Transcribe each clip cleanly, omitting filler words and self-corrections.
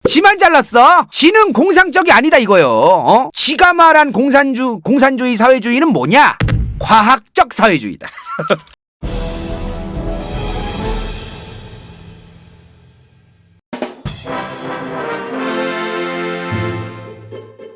지만 잘났어? 지는 공상적이 아니다 이거요. 지가 말한 공산주의 사회주의는 뭐냐? 과학적 사회주의다.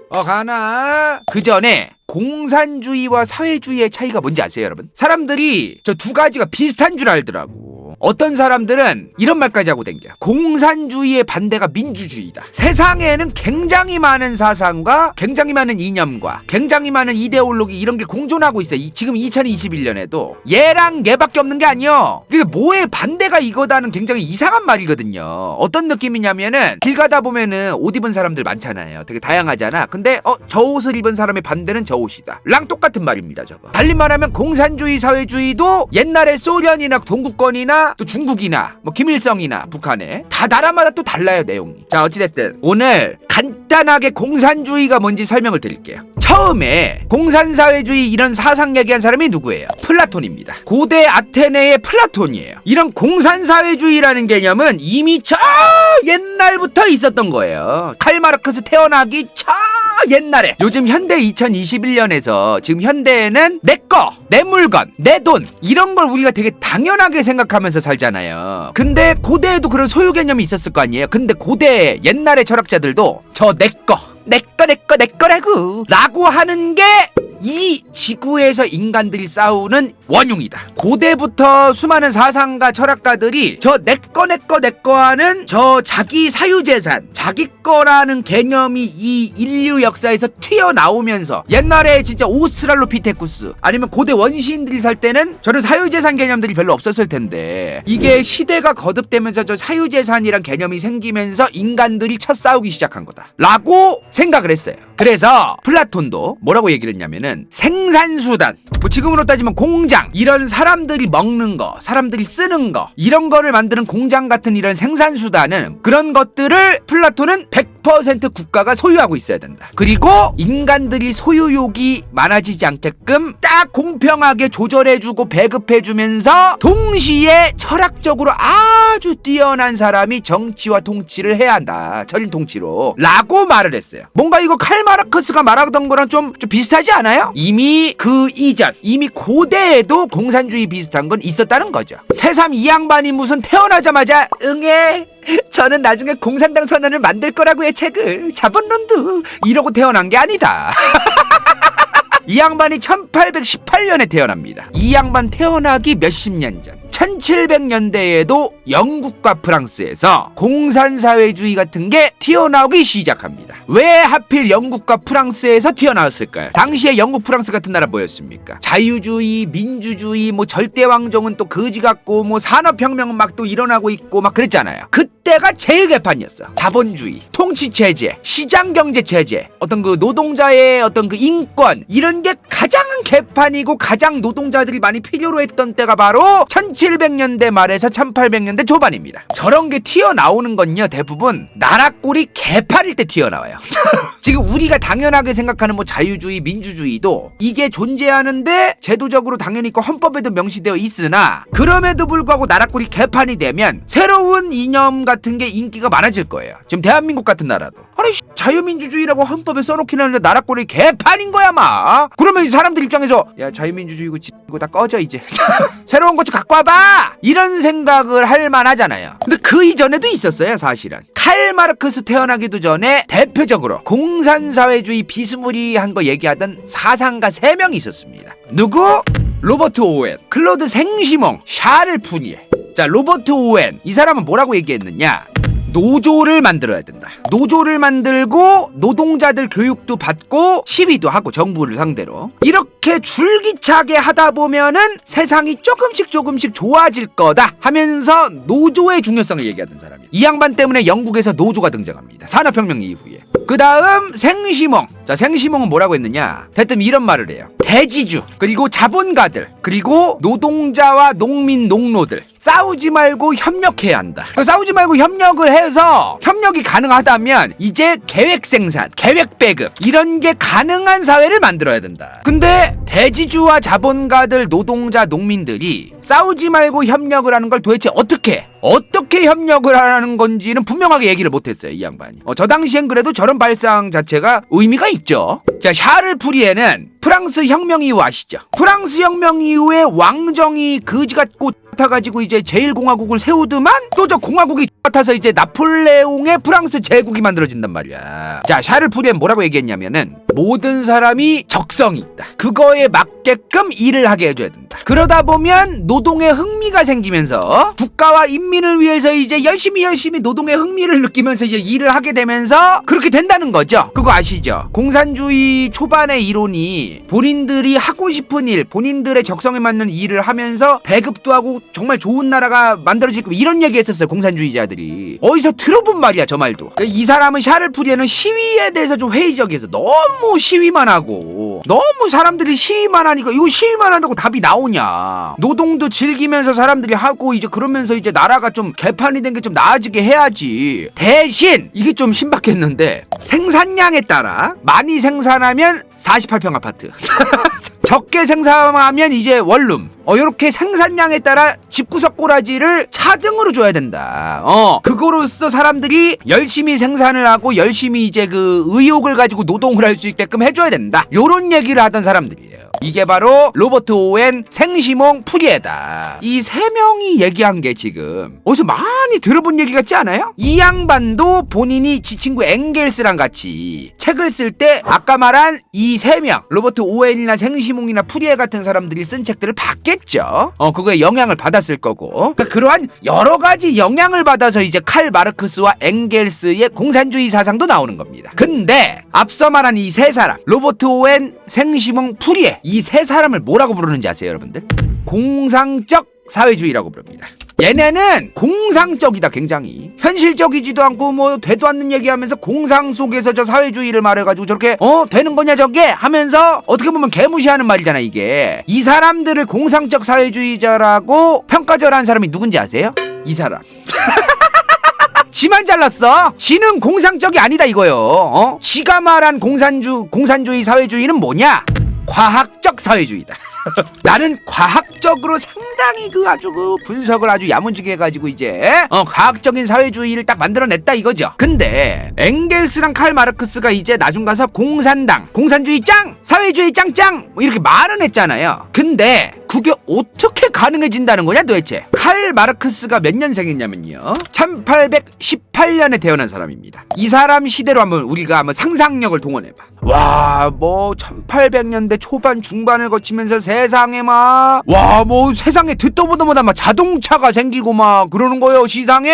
가나 그 전에 공산주의와 사회주의의 차이가 뭔지 아세요, 여러분? 사람들이 저 두 가지가 비슷한 줄 알더라고. 어떤 사람들은 이런 말까지 하고 댕겨. 공산주의의 반대가 민주주의다. 세상에는 굉장히 많은 사상과 굉장히 많은 이념과 굉장히 많은 이데올로기 이런 게 공존하고 있어요. 지금 2021년에도 얘랑 얘밖에 없는 게 아니요. 그게 뭐의 반대가 이거다는 굉장히 이상한 말이거든요. 어떤 느낌이냐면은 길 가다 보면은 옷 입은 사람들 많잖아요. 되게 다양하잖아. 근데 저 옷을 입은 사람의 반대는 저 옷이다. 랑 똑같은 말입니다, 저거. 달리 말하면 공산주의 사회주의도 옛날에 소련이나 동구권이나 또 중국이나 뭐 김일성이나 북한에 다 나라마다 또 달라요, 내용이. 자, 어찌됐든 오늘 간단하게 공산주의가 뭔지 설명을 드릴게요. 처음에 공산사회주의 이런 사상 얘기한 사람이 누구예요? 플라톤입니다. 고대 아테네의 플라톤이에요. 이런 공산사회주의라는 개념은 이미 저 옛날부터 있었던 거예요. 칼마르크스 태어나기 옛날에. 요즘 현대 2021년에서 지금 현대에는 내 거, 내 물건, 내 돈 이런 걸 우리가 되게 당연하게 생각하면서 살잖아요. 근데 고대에도 그런 소유 개념이 있었을 거 아니에요. 근데 고대 옛날의 철학자들도 저 내 거, 내 거라고 라고 하는 게 이 지구에서 인간들이 싸우는 원흉이다. 고대부터 수많은 사상가 철학가들이 저 내 거 하는 저 자기 사유재산, 자기 거라는 개념이 이 인류 역사에서 튀어나오면서 옛날에 진짜 오스트랄로피테쿠스 아니면 고대 원시인들이 살 때는 저런 사유재산 개념들이 별로 없었을 텐데 이게 시대가 거듭되면서 저 사유재산이란 개념이 생기면서 인간들이 첫 싸우기 시작한 거다 라고 생각을 했어요. 그래서 플라톤도 뭐라고 얘기를 했냐면은 생산수단, 뭐 지금으로 따지면 공장, 이런 사람들이 먹는 거, 사람들이 쓰는 거 이런 거를 만드는 공장 같은 이런 생산수단은 그런 것들을 플라톤은 100% 국가가 소유하고 있어야 된다. 그리고 인간들이 소유욕이 많아지지 않게끔 딱 공평하게 조절해주고 배급해주면서 동시에 철학적으로 아주 뛰어난 사람이 정치와 통치를 해야 한다. 전인 통치로 라고 말을 했어요. 뭔가 이거 칼마르크스가 말하던 거랑 좀 비슷하지 않아요? 이미 그 이전, 이미 고대에도 공산주의 비슷한 건 있었다는 거죠. 새삼 이 양반이 무슨 태어나자마자 응애 저는 나중에 공산당 선언을 만들 거라고요, 책을 자본론도 이러고 태어난 게 아니다. 이 양반이 1818년에 태어납니다. 이 양반 태어나기 몇십 년 전 1700년대에도 영국과 프랑스에서 공산사회주의 같은 게 튀어나오기 시작합니다. 왜 하필 영국과 프랑스에서 튀어나왔을까요? 당시에 영국 프랑스 같은 나라 뭐였습니까? 자유주의, 민주주의, 뭐 절대왕정은 또 거지 같고 뭐 산업혁명은 막 또 일어나고 있고 막 그랬잖아요. 그때가 제일 개판이었어. 자본주의, 통치체제, 시장경제체제, 어떤 그 노동자의 어떤 그 인권 이런 게 가장 개판이고 가장 노동자들이 많이 필요로 했던 때가 바로 1700년대 말에서 1800년대 초반입니다. 저런 게 튀어나오는 건요 대부분 나라 꼴이 개판일 때 튀어나와요. 지금 우리가 당연하게 생각하는 뭐 자유주의, 민주주의도 이게 존재하는데 제도적으로 당연히 있고 헌법에도 명시되어 있으나 그럼에도 불구하고 나라 꼴이 개판이 되면 새로운 이념 같은 게 인기가 많아질 거예요. 지금 대한민국 같은 나라도 아니 자유민주주의라고 헌법에 써놓긴 하는데 나라 꼴이 개판인 거야 막. 그러면 사람들 입장에서 야 자유민주주의고 이거 다 꺼져 이제 새로운 것 좀 갖고 와봐 이런 생각을 할 만하잖아요. 근데 그 이전에도 있었어요. 사실은 칼마르크스 태어나기도 전에 대표적으로 공산사회주의 비스무리한 거 얘기하던 사상가 3명이 있었습니다. 누구? 로버트 오웬, 클로드 생시몽, 샤를 푸니에. 자, 로버트 오웬 이 사람은 뭐라고 얘기했느냐? 노조를 만들어야 된다. 노조를 만들고 노동자들 교육도 받고 시위도 하고 정부를 상대로 이렇게 줄기차게 하다 보면은 세상이 조금씩 좋아질 거다 하면서 노조의 중요성을 얘기하던 사람이에요. 이 양반 때문에 영국에서 노조가 등장합니다. 산업혁명 이후에. 그 다음 생시몽. 자, 생시몽은 뭐라고 했느냐? 대뜸 이런 말을 해요. 대지주 그리고 자본가들 그리고 노동자와 농민 농노들 싸우지 말고 협력해야 한다. 싸우지 말고 협력을 해서 협력이 가능하다면 이제 계획 생산, 계획 배급 이런 게 가능한 사회를 만들어야 된다. 근데 대지주와 자본가들, 노동자, 농민들이 싸우지 말고 협력을 하는 걸 도대체 어떻게 협력을 하는 건지는 분명하게 얘기를 못했어요, 이 양반이. 저 당시엔 그래도 저런 발상 자체가 의미가 있죠. 자, 샤를 푸리에는 프랑스 혁명 이후 아시죠? 프랑스 혁명 이후에 왕정이 거지 같고 같아가지고 이제 제1공화국을 세우더만 또 저 공화국이 같아서 이제 나폴레옹의 프랑스 제국이 만들어진단 말이야. 자, 샤를 푸리엔 뭐라고 얘기했냐면은 모든 사람이 적성이 있다. 그거에 맞게끔 일을 하게 해줘야 된다. 그러다 보면 노동에 흥미가 생기면서 국가와 인민을 위해서 이제 열심히 노동에 흥미를 느끼면서 이제 일을 하게 되면서 그렇게 된다는 거죠. 그거 아시죠? 공산주의 초반의 이론이 본인들이 하고 싶은 일, 본인들의 적성에 맞는 일을 하면서 배급도 하고 정말 좋은 나라가 만들어질 거고 이런 얘기 했었어요, 공산주의자들이. 어디서 들어본 말이야, 저 말도. 이 사람은 샤를 푸리에는 시위에 대해서 좀 회의적이어서 너무 시위만 하고 너무 사람들이 시위만 하니까 이거 시위만 한다고 답이 나오냐. 노동도 즐기면서 사람들이 하고 이제 그러면서 이제 나라가 좀 개판이 된 게 좀 나아지게 해야지. 대신 이게 좀 신박했는데 생산량에 따라 많이 생산하면 48평 아파트 적게 생산하면 이제 원룸. 요렇게 생산량에 따라 집구석 꼬라지를 차등으로 줘야 된다. 그거로써 사람들이 열심히 생산을 하고 열심히 이제 그 의욕을 가지고 노동을 할 수 있게끔 해줘야 된다. 요런 얘기를 하던 사람들이에요. 이게 바로 로버트 오웬, 생시몽, 푸리에다. 이 세 명이 얘기한 게 지금 어디서 많이 들어본 얘기 같지 않아요? 이 양반도 본인이 지 친구 엥겔스랑 같이 책을 쓸 때 아까 말한 이 세 명, 로버트 오웬이나 생시몽이나 푸리에 같은 사람들이 쓴 책들을 봤겠죠. 그거에 영향을 받았을 거고. 그러니까 그러한 여러 가지 영향을 받아서 이제 칼 마르크스와 엥겔스의 공산주의 사상도 나오는 겁니다. 근데 앞서 말한 이 세 사람, 로버트 오웬, 생시몽, 푸리에, 이 세 사람을 뭐라고 부르는지 아세요, 여러분들? 공상적 사회주의라고 부릅니다. 얘네는 공상적이다. 굉장히 현실적이지도 않고 뭐 되도 않는 얘기하면서 공상 속에서 저 사회주의를 말해가지고 저렇게 되는 거냐 저게 하면서 어떻게 보면 개무시하는 말이잖아 이게. 이 사람들을 공상적 사회주의자라고 평가절하는 사람이 누군지 아세요? 이 사람. 지만 잘났어. 지는 공상적이 아니다 이거요. 지가 말한 공산주의 사회주의는 뭐냐? 과학적 사회주의다. 나는 과학적으로 상당히 아주 분석을 아주 야무지게 해가지고 이제 과학적인 사회주의를 딱 만들어냈다 이거죠. 근데 엥겔스랑 칼 마르크스가 이제 나중 가서 공산당, 공산주의 짱, 사회주의 짱짱 뭐 이렇게 말은 했잖아요. 근데 그게 어떻게 가능해진다는 거냐 도대체. 칼 마르크스가 몇 년생이냐면요 1818년에 태어난 사람입니다. 이 사람 시대로 우리가 한번 상상력을 동원해봐. 와, 뭐 1800년대 초반 중반을 거치면서 세상에 세상에 듣도 보도 못한 자동차가 생기고 그러는 거예요. 시상에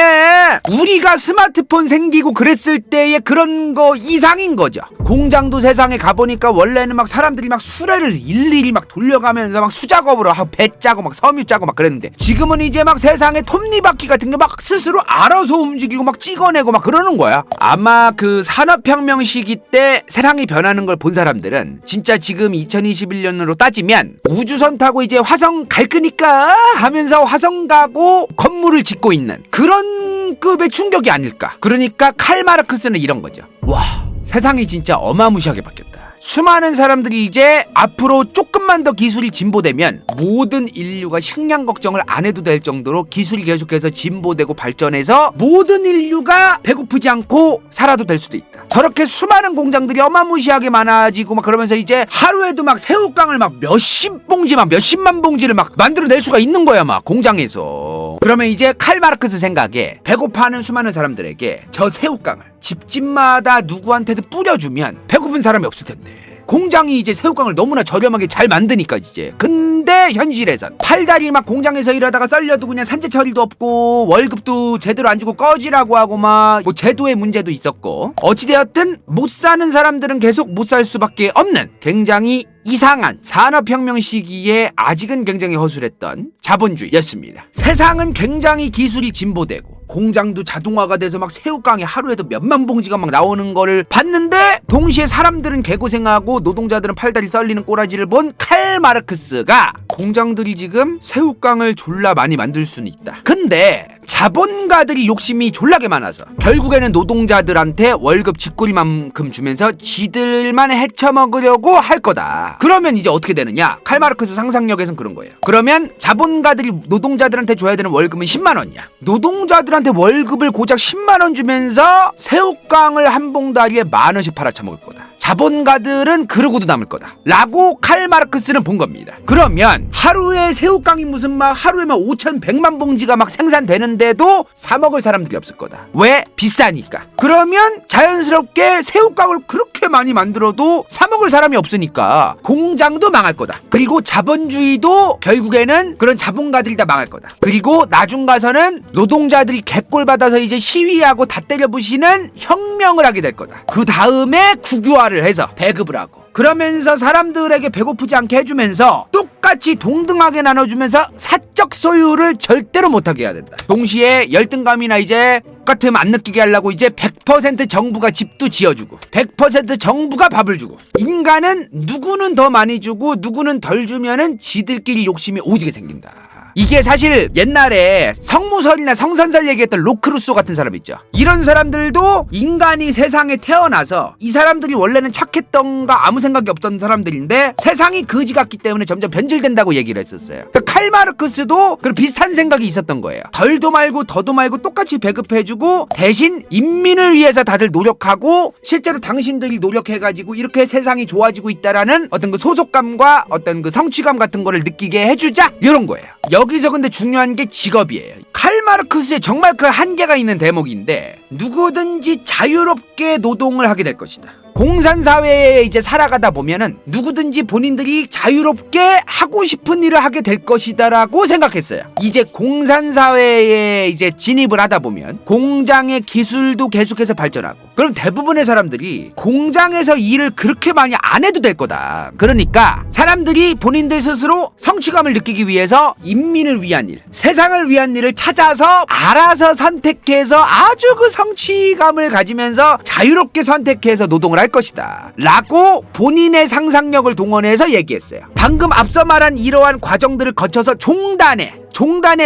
우리가 스마트폰 생기고 그랬을 때의 그런 거 이상인 거죠. 공장도 세상에 가보니까 원래는 사람들이 수레를 일일이 돌려가면서 수작업으로 배 짜고 섬유 짜고 그랬는데 지금은 이제 세상에 톱니바퀴 같은 게 스스로 알아서 움직이고 찍어내고 그러는 거야. 아마 그 산업혁명 시기 때 세상이 변하는 걸 본 사람들은 진짜 지금 2021년으로 따지면 우주선 타고 이제 화성 갈 거니까 하면서 화성 가고 건물을 짓고 있는 그런 급의 충격이 아닐까. 그러니까 칼 마르크스는 이런 거죠. 와, 세상이 진짜 어마무시하게 바뀌었다. 수많은 사람들이 이제 앞으로 조금만 더 기술이 진보되면 모든 인류가 식량 걱정을 안 해도 될 정도로 기술이 계속해서 진보되고 발전해서 모든 인류가 배고프지 않고 살아도 될 수도 있다. 저렇게 수많은 공장들이 어마무시하게 많아지고 그러면서 이제 하루에도 새우깡을 몇십 봉지 몇십만 봉지를 만들어낼 수가 있는 거야 공장에서. 그러면 이제 칼 마르크스 생각에 배고파하는 수많은 사람들에게 저 새우깡을 집집마다 누구한테도 뿌려주면 배고픈 사람이 없을 텐데. 공장이 이제 새우깡을 너무나 저렴하게 잘 만드니까 이제. 근데 현실에선 팔다리 공장에서 일하다가 썰려도 그냥 산재 처리도 없고 월급도 제대로 안 주고 꺼지라고 하고 제도의 문제도 있었고 어찌되었든 못 사는 사람들은 계속 못 살 수밖에 없는 굉장히 이상한 산업혁명 시기에 아직은 굉장히 허술했던 자본주의였습니다. 세상은 굉장히 기술이 진보되고 공장도 자동화가 돼서 새우깡이 하루에도 몇만 봉지가 나오는 거를 봤는데 동시에 사람들은 개고생하고 노동자들은 팔다리 썰리는 꼬라지를 본 칼 마르크스가 공장들이 지금 새우깡을 졸라 많이 만들 수는 있다. 근데 자본가들이 욕심이 졸라게 많아서 결국에는 노동자들한테 월급 쥐꼬리만큼 주면서 지들만 헤쳐먹으려고 할 거다. 그러면 이제 어떻게 되느냐? 칼마르크스 상상력에선 그런 거예요. 그러면 자본가들이 노동자들한테 줘야 되는 월급은 10만 원이야. 노동자들한테 월급을 고작 10만 원 주면서 새우깡을 한 봉다리에 10,000원씩 팔아쳐먹을 거다. 자본가들은 그러고도 남을 거다 라고 칼마르크스는 본 겁니다. 그러면 하루에 새우깡이 무슨 막 하루에 막 5,100만 봉지가 막 생산되는데도 사 먹을 사람들이 없을 거다. 왜? 비싸니까. 그러면 자연스럽게 새우깡을 그렇게 많이 만들어도 사 먹을 사람이 없으니까 공장도 망할 거다. 그리고 자본주의도 결국에는 그런 자본가들이 다 망할 거다. 그리고 나중 가서는 노동자들이 개꼴 받아서 이제 시위하고 다 때려 부시는 혁명을 하게 될 거다. 그 다음에 국유화를 해서 배급을 하고 그러면서 사람들에게 배고프지 않게 해주면서 똑같이 동등하게 나눠주면서 사적 소유를 절대로 못하게 해야 된다. 동시에 열등감이나 이제 똑같음 안 느끼게 하려고 이제 100% 정부가 집도 지어주고 100% 정부가 밥을 주고 인간은 누구는 더 많이 주고 누구는 덜 주면은 지들끼리 욕심이 오지게 생긴다. 이게 사실 옛날에 성무설이나 성선설 얘기했던 로크루소 같은 사람 있죠. 이런 사람들도 인간이 세상에 태어나서 이 사람들이 원래는 착했던가 아무 생각이 없던 사람들인데 세상이 거지 같기 때문에 점점 변질된다고 얘기를 했었어요. 그러니까 칼마르크스도 그런 비슷한 생각이 있었던 거예요. 덜도 말고 더도 말고 똑같이 배급해주고 대신 인민을 위해서 다들 노력하고 실제로 당신들이 노력해가지고 이렇게 세상이 좋아지고 있다라는 어떤 그 소속감과 어떤 그 성취감 같은 거를 느끼게 해주자 이런 거예요. 여기서 근데 중요한 게 직업이에요. 칼마르크스의 정말 그 한계가 있는 대목인데 누구든지 자유롭게 노동을 하게 될 것이다. 공산사회에 이제 살아가다 보면은 누구든지 본인들이 자유롭게 하고 싶은 일을 하게 될 것이다라고 생각했어요. 이제 공산사회에 이제 진입을 하다 보면 공장의 기술도 계속해서 발전하고 그럼 대부분의 사람들이 공장에서 일을 그렇게 많이 안 해도 될 거다. 그러니까 사람들이 본인들 스스로 성취감을 느끼기 위해서 인민을 위한 일, 세상을 위한 일을 찾아서 알아서 선택해서 아주 그 성취감을 가지면서 자유롭게 선택해서 노동을 할 것이다 라고 본인의 상상력을 동원해서 얘기했어요. 방금 앞서 말한 이러한 과정들을 거쳐서 종단에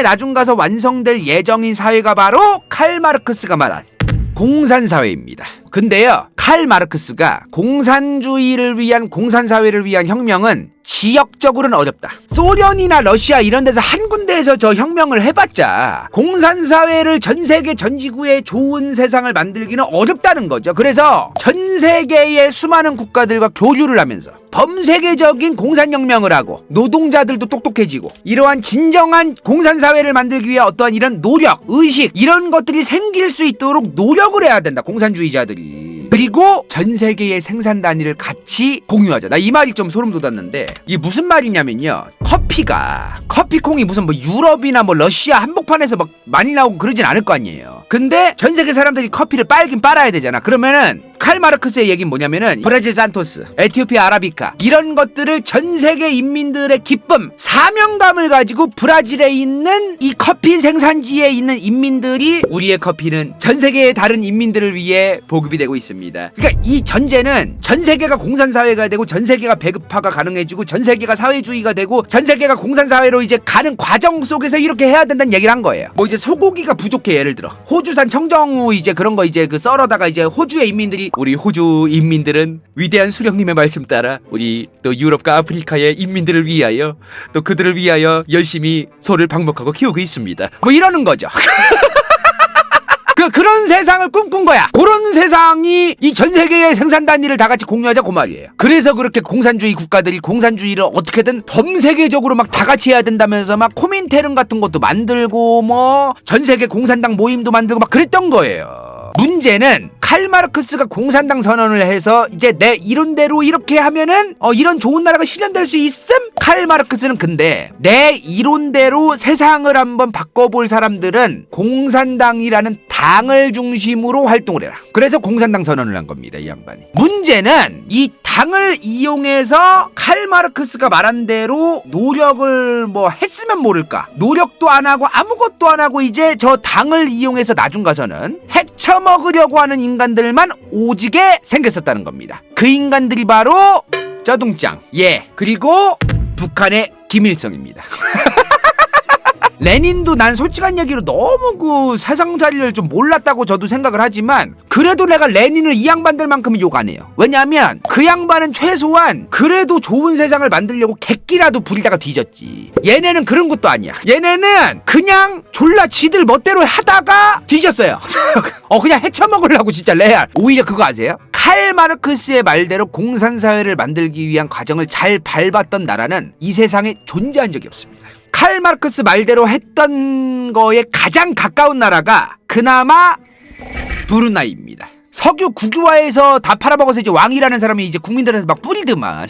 나중 가서 완성될 예정인 사회가 바로 칼마르크스가 말한 공산사회입니다. 근데요, 칼마르크스가 공산주의를 위한 공산사회를 위한 혁명은 지역적으로는 어렵다. 소련이나 러시아 이런 데서 한 군데에서 저 혁명을 해봤자 공산사회를 전 세계 전 지구에 좋은 세상을 만들기는 어렵다는 거죠. 그래서 전 세계의 수많은 국가들과 교류를 하면서 범세계적인 공산혁명을 하고 노동자들도 똑똑해지고 이러한 진정한 공산사회를 만들기 위해 어떠한 이런 노력, 의식 이런 것들이 생길 수 있도록 노력을 해야 된다. 공산주의자들이. 그리고 전 세계의 생산 단위를 같이 공유하자. 나 이 말이 좀 소름 돋았는데 이게 무슨 말이냐면요. 커피콩이 무슨 뭐 유럽이나 뭐 러시아 한복판에서 막 많이 나오고 그러진 않을 거 아니에요. 근데 전 세계 사람들이 커피를 빨긴 빨아야 되잖아. 그러면은 칼마르크스의 얘기는 뭐냐면은 브라질 산토스, 에티오피아 아라비카 이런 것들을 전 세계 인민들의 기쁨, 사명감을 가지고 브라질에 있는 이 커피 생산지에 있는 인민들이 우리의 커피는 전 세계의 다른 인민들을 위해 보급이 되고 있습니다. 그러니까 이 전제는 전 세계가 공산사회가 되고 전 세계가 배급화가 가능해지고 전 세계가 사회주의가 되고 전 세계가 공산사회로 이제 가는 과정 속에서 이렇게 해야 된다는 얘기를 한 거예요. 뭐 이제 소고기가 부족해. 예를 들어 호주산 청정우 이제 그런 거 이제 그 썰어다가 이제 호주의 인민들이 우리 호주 인민들은 위대한 수령님의 말씀 따라 우리 또 유럽과 아프리카의 인민들을 위하여 또 그들을 위하여 열심히 소를 방목하고 키우고 있습니다. 뭐 이러는 거죠. 그런 세상을 꿈꾼 거야. 그런 세상이 이 전 세계의 생산 단위를 다 같이 공유하자 그 말이에요. 그래서 그렇게 공산주의 국가들이 공산주의를 어떻게든 범세계적으로 막 다 같이 해야 된다면서 막 코민테른 같은 것도 만들고 뭐 전 세계 공산당 모임도 만들고 막 그랬던 거예요. 문제는 칼마르크스가 공산당 선언을 해서 이제 내 이론대로 이렇게 하면은 이런 좋은 나라가 실현될 수 있음? 칼마르크스는 근데 내 이론대로 세상을 한번 바꿔볼 사람들은 공산당이라는 당을 중심으로 활동을 해라. 그래서 공산당 선언을 한 겁니다. 이 양반이. 문제는 이 당을 이용해서 칼마르크스가 말한 대로 노력을 뭐 했으면 모를까. 노력도 안 하고 아무것도 안 하고 이제 저 당을 이용해서 나중 가서는 헤쳐먹으려고 하는 인간들만 오지게 생겼었다는 겁니다. 그 인간들이 바로 쩌둥짱. 예. 그리고 북한의 김일성입니다. 레닌도 난 솔직한 얘기로 너무 그 세상살이를 좀 몰랐다고 저도 생각을 하지만 그래도 내가 레닌을 이 양반들만큼은 욕 안 해요. 왜냐하면 그 양반은 최소한 그래도 좋은 세상을 만들려고 객기라도 부리다가 뒤졌지. 얘네는 그런 것도 아니야. 얘네는 그냥 졸라 지들 멋대로 하다가 뒤졌어요. 그냥 헤쳐먹으려고 진짜 레알. 오히려 그거 아세요? 칼 마르크스의 말대로 공산사회를 만들기 위한 과정을 잘 밟았던 나라는 이 세상에 존재한 적이 없습니다. 칼 마르크스 말대로 했던 거에 가장 가까운 나라가 그나마 브루나이입니다. 석유 국유화해서 다 팔아먹어서 이제 왕이라는 사람이 이제 국민들한테 막 뿌리더만.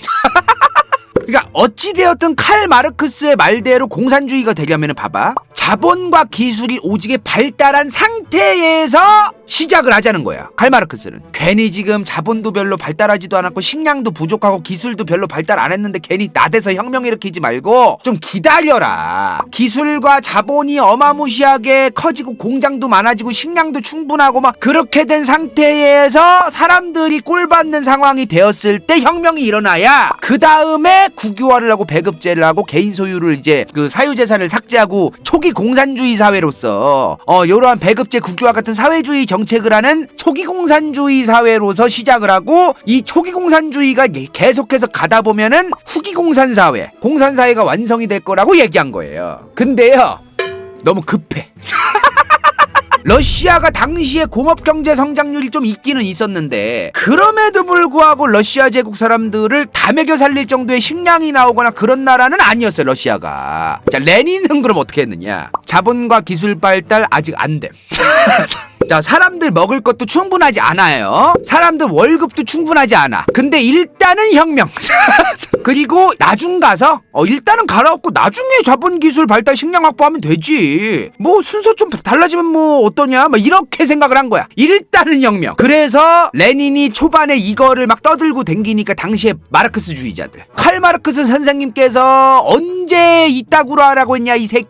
그러니까 어찌되었든 칼 마르크스의 말대로 공산주의가 되려면 봐봐. 자본과 기술이 오지게 발달한 상태에서 시작을 하자는 거야. 칼 마르크스는 괜히 지금 자본도 별로 발달하지도 않았고 식량도 부족하고 기술도 별로 발달 안 했는데 괜히 나대서 혁명 일으키지 말고 좀 기다려라. 기술과 자본이 어마무시하게 커지고 공장도 많아지고 식량도 충분하고 막 그렇게 된 상태에서 사람들이 꼴받는 상황이 되었을 때 혁명이 일어나야 그 다음에 국유화를 하고 배급제를 하고 개인 소유를 이제 그 사유재산을 삭제하고 초기 공산주의 사회로서 이러한 배급제 국유화 같은 사회주의 정책을 하는 초기 공산주의 사회로서 시작을 하고 이 초기 공산주의가 계속해서 가다 보면은 후기 공산사회, 공산사회가 완성이 될 거라고 얘기한 거예요. 근데요, 너무 급해. 러시아가 당시에 공업경제 성장률이 좀 있기는 있었는데 그럼에도 불구하고 러시아 제국 사람들을 다 먹여 살릴 정도의 식량이 나오거나 그런 나라는 아니었어요. 러시아가. 자, 레닌은 그럼 어떻게 했느냐. 자본과 기술 발달 아직 안 됨. 자, 사람들 먹을 것도 충분하지 않아요. 사람들 월급도 충분하지 않아. 근데 일단은 혁명. 그리고 나중 가서 일단은 갈아엎고 나중에 자본기술 발달 식량 확보하면 되지. 뭐 순서 좀 달라지면 뭐 어떠냐 막 이렇게 생각을 한 거야. 일단은 혁명. 그래서 레닌이 초반에 이거를 막 떠들고 댕기니까 당시에 마르크스주의자들, 칼 마르크스 선생님께서 언제 이따구로 하라고 했냐 이 새끼.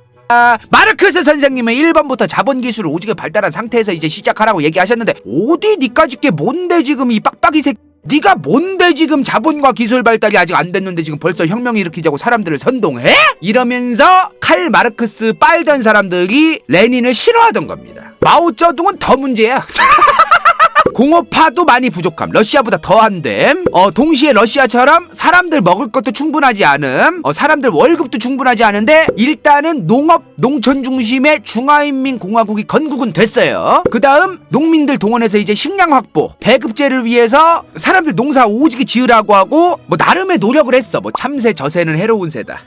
마르크스 선생님은 1번부터 자본기술을 오지게 발달한 상태에서 이제 시작하라고 얘기하셨는데 어디 니까짓 게 뭔데 지금 이 빡빡이 새끼. 네가 뭔데 지금 자본과 기술 발달이 아직 안 됐는데 지금 벌써 혁명 일으키자고 사람들을 선동해? 이러면서 칼 마르크스 빨던 사람들이 레닌을 싫어하던 겁니다. 마오쩌둥은 더 문제야. 공업화도 많이 부족함. 러시아보다 더한됨. 동시에 러시아처럼 사람들 먹을 것도 충분하지 않음. 사람들 월급도 충분하지 않은데 일단은 농업, 농촌 중심의 중화인민공화국이 건국은 됐어요. 그 다음 농민들 동원해서 이제 식량 확보, 배급제를 위해서 사람들 농사 오지게 지으라고 하고 뭐 나름의 노력을 했어. 뭐 참새, 저새는 해로운 새다.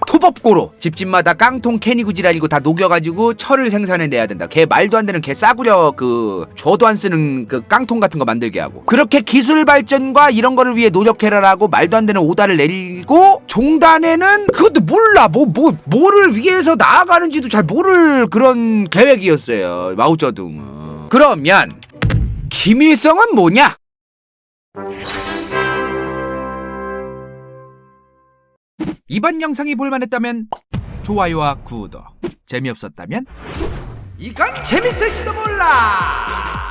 토법고로 집집마다 깡통 캐니구 지랄이고 다 녹여가지고 철을 생산해내야 된다. 걔 말도 안 되는 걔 싸구려 그 줘도 안 쓰는 그 깡통 같은 거 만들게 하고 그렇게 기술 발전과 이런 거를 위해 노력해라라고 말도 안 되는 오다를 내리고 종단에는 그것도 몰라 뭐를 위해서 나아가는지도 잘 모를 그런 계획이었어요. 마오쩌둥은. 그러면 김일성은 뭐냐? 이번 영상이 볼만했다면 좋아요와 구독, 재미없었다면 이건 재밌을지도 몰라.